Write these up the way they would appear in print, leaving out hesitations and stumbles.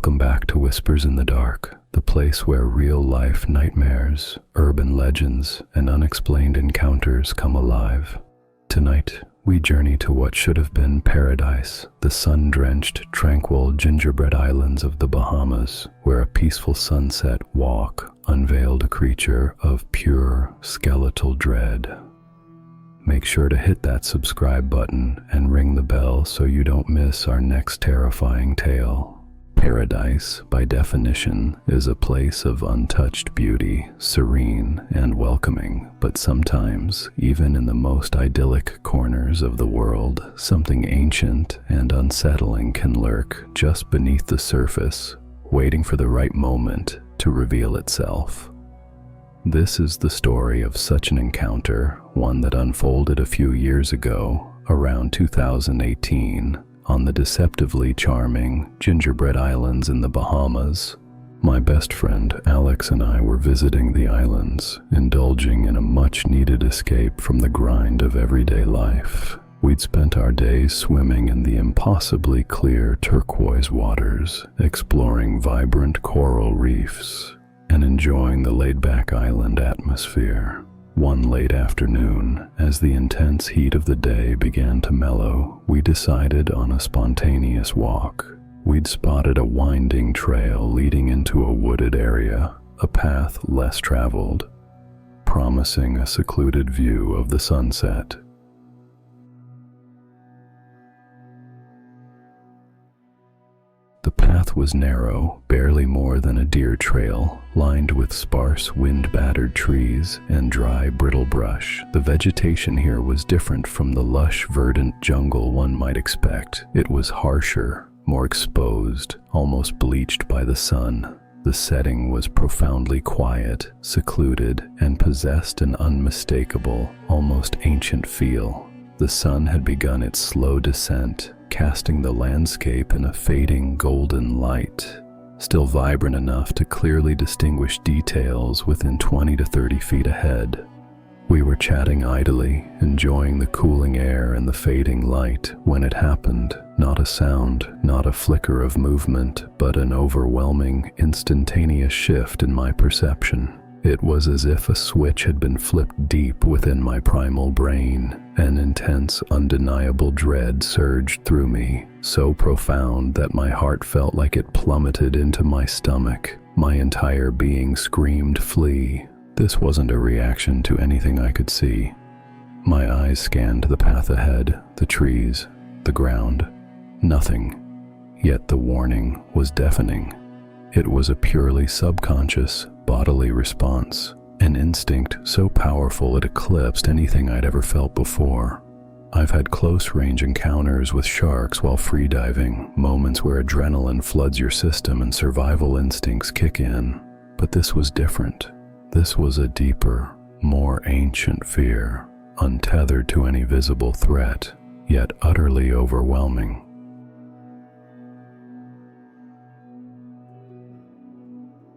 Welcome back to Whispers in the Dark, the place where real-life nightmares, urban legends, and unexplained encounters come alive. Tonight, we journey to what should have been paradise, the sun-drenched, tranquil Gingerbread Islands of the Bahamas, where a peaceful sunset walk unveiled a creature of pure, skeletal dread. Make sure to hit that subscribe button and ring the bell so you don't miss our next terrifying tale. Paradise, by definition, is a place of untouched beauty, serene and welcoming, but sometimes, even in the most idyllic corners of the world, something ancient and unsettling can lurk just beneath the surface, waiting for the right moment to reveal itself. This is the story of such an encounter, one that unfolded a few years ago, around 2018, on the deceptively charming Gingerbread Islands in the Bahamas. My best friend Alex and I were visiting the islands, indulging in a much-needed escape from the grind of everyday life. We'd spent our days swimming in the impossibly clear turquoise waters, exploring vibrant coral reefs, and enjoying the laid-back island atmosphere. One late afternoon, as the intense heat of the day began to mellow, we decided on a spontaneous walk. We'd spotted a winding trail leading into a wooded area, a path less traveled, promising a secluded view of the sunset. The path was narrow, barely more than a deer trail, lined with sparse, wind-battered trees and dry, brittle brush. The vegetation here was different from the lush, verdant jungle one might expect. It was harsher, more exposed, almost bleached by the sun. The setting was profoundly quiet, secluded, and possessed an unmistakable, almost ancient feel. The sun had begun its slow descent, casting the landscape in a fading golden light, still vibrant enough to clearly distinguish details within 20 to 30 feet ahead. We were chatting idly, enjoying the cooling air and the fading light, when it happened. Not a sound, not a flicker of movement, but an overwhelming, instantaneous shift in my perception. It was as if a switch had been flipped deep within my primal brain. An intense, undeniable dread surged through me, so profound that my heart felt like it plummeted into my stomach. My entire being screamed, "Flee!" This wasn't a reaction to anything I could see. My eyes scanned the path ahead, the trees, the ground. Nothing. Yet the warning was deafening. It was a purely subconscious, bodily response, an instinct so powerful it eclipsed anything I'd ever felt before. I've had close-range encounters with sharks while freediving, moments where adrenaline floods your system and survival instincts kick in. But this was different. This was a deeper, more ancient fear, untethered to any visible threat, yet utterly overwhelming.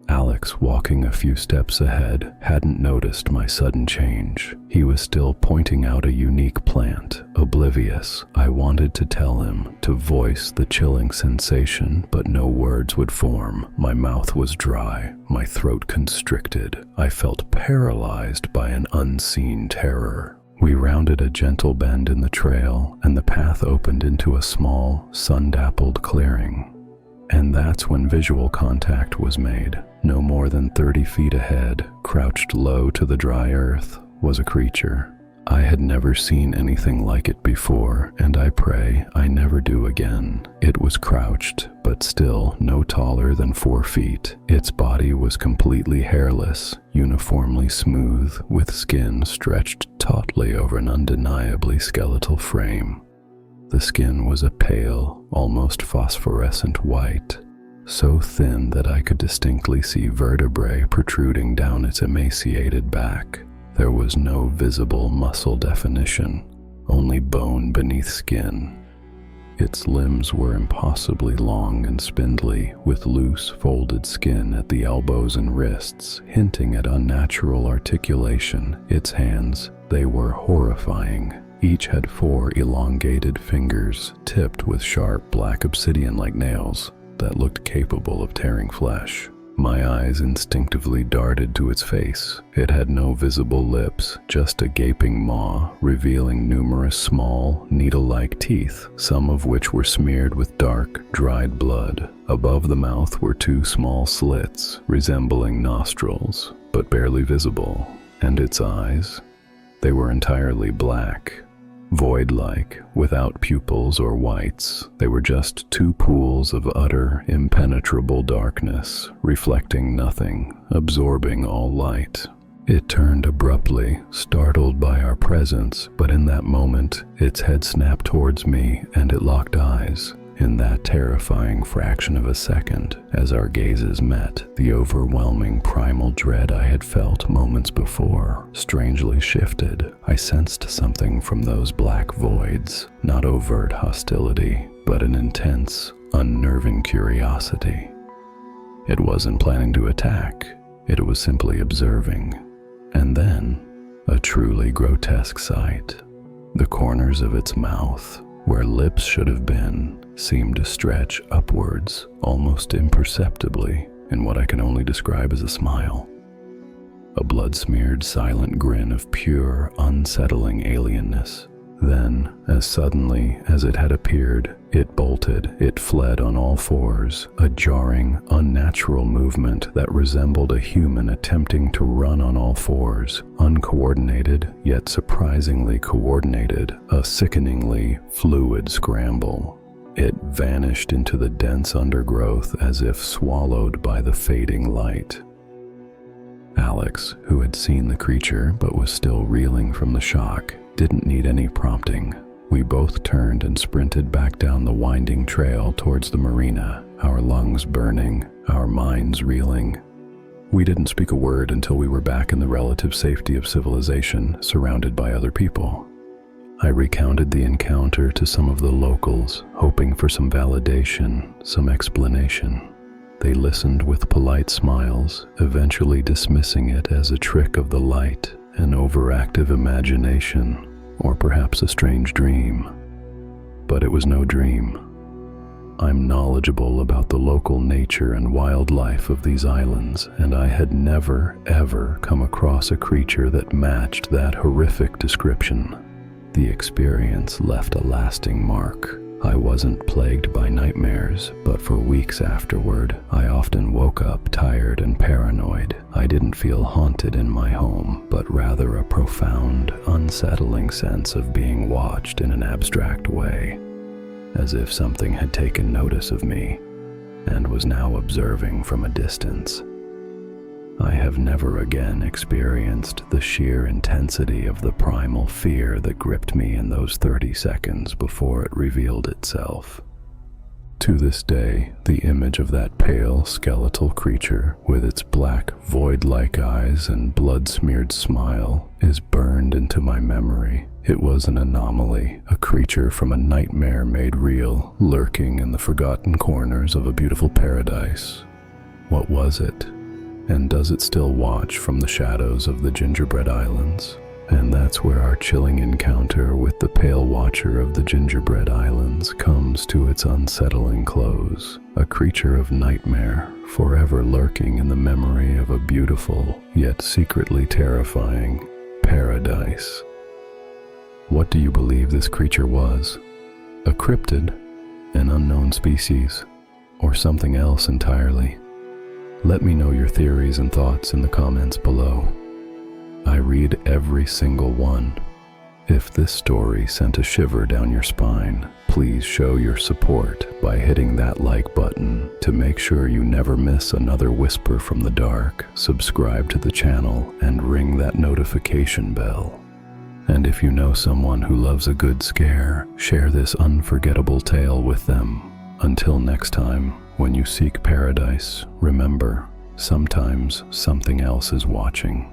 Alex, walking a few steps ahead, hadn't noticed my sudden change. He was still pointing out a unique plant, oblivious. I wanted to tell him, to voice the chilling sensation, but no words would form. My mouth was dry, my throat constricted. I felt paralyzed by an unseen terror. We rounded a gentle bend in the trail, and the path opened into a small, sun-dappled clearing. And that's when visual contact was made. No more than 30 feet ahead, crouched low to the dry earth, was a creature. I had never seen anything like it before, and I pray I never do again. It was crouched, but still no taller than 4 feet. Its body was completely hairless, uniformly smooth, with skin stretched tautly over an undeniably skeletal frame. The skin was a pale, almost phosphorescent white, so thin that I could distinctly see vertebrae protruding down its emaciated back. There was no visible muscle definition, only bone beneath skin. Its limbs were impossibly long and spindly, with loose, folded skin at the elbows and wrists, hinting at unnatural articulation. Its hands, they were horrifying. Each had 4 elongated fingers, tipped with sharp black obsidian-like nails. that looked capable of tearing flesh. My eyes instinctively darted to its face. It had no visible lips, just a gaping maw, revealing numerous small, needle-like teeth, some of which were smeared with dark, dried blood. Above the mouth were two small slits, resembling nostrils, but barely visible. And its eyes? They were entirely black. Void-like, without pupils or whites. They were just two pools of utter, impenetrable darkness, reflecting nothing, absorbing all light. It turned abruptly, startled by our presence, but in that moment, its head snapped towards me and it locked eyes. In that terrifying fraction of a second, as our gazes met, the overwhelming primal dread I had felt moments before strangely shifted. I sensed something from those black voids, not overt hostility, but an intense, unnerving curiosity. It wasn't planning to attack, it was simply observing. And then, a truly grotesque sight. The corners of its mouth, where lips should have been, seemed to stretch upwards, almost imperceptibly, in what I can only describe as a smile. A blood-smeared, silent grin of pure, unsettling alienness. Then, as suddenly as it had appeared, it bolted, it fled on all fours, a jarring, unnatural movement that resembled a human attempting to run on all fours, uncoordinated, yet surprisingly coordinated, a sickeningly fluid scramble. It vanished into the dense undergrowth as if swallowed by the fading light. Alex, who had seen the creature but was still reeling from the shock, didn't need any prompting. We both turned and sprinted back down the winding trail towards the marina, our lungs burning, our minds reeling. We didn't speak a word until we were back in the relative safety of civilization, surrounded by other people. I recounted the encounter to some of the locals, hoping for some validation, some explanation. They listened with polite smiles, eventually dismissing it as a trick of the light, an overactive imagination, or perhaps a strange dream. But it was no dream. I'm knowledgeable about the local nature and wildlife of these islands, and I had never, ever come across a creature that matched that horrific description. The experience left a lasting mark. I wasn't plagued by nightmares, but for weeks afterward, I often woke up tired and paranoid. I didn't feel haunted in my home, but rather a profound, unsettling sense of being watched in an abstract way, as if something had taken notice of me and was now observing from a distance. I have never again experienced the sheer intensity of the primal fear that gripped me in those 30 seconds before it revealed itself. To this day, the image of that pale, skeletal creature with its black, void-like eyes and blood-smeared smile is burned into my memory. It was an anomaly, a creature from a nightmare made real, lurking in the forgotten corners of a beautiful paradise. What was it? And does it still watch from the shadows of the Gingerbread Islands? And that's where our chilling encounter with the pale watcher of the Gingerbread Islands comes to its unsettling close. A creature of nightmare, forever lurking in the memory of a beautiful, yet secretly terrifying, paradise. What do you believe this creature was? A cryptid? An unknown species? Or something else entirely? Let me know your theories and thoughts in the comments below. I read every single one. If this story sent a shiver down your spine, please show your support by hitting that like button to make sure you never miss another whisper from the dark. Subscribe to the channel and ring that notification bell. And if you know someone who loves a good scare, share this unforgettable tale with them. Until next time, when you seek paradise, remember, sometimes something else is watching.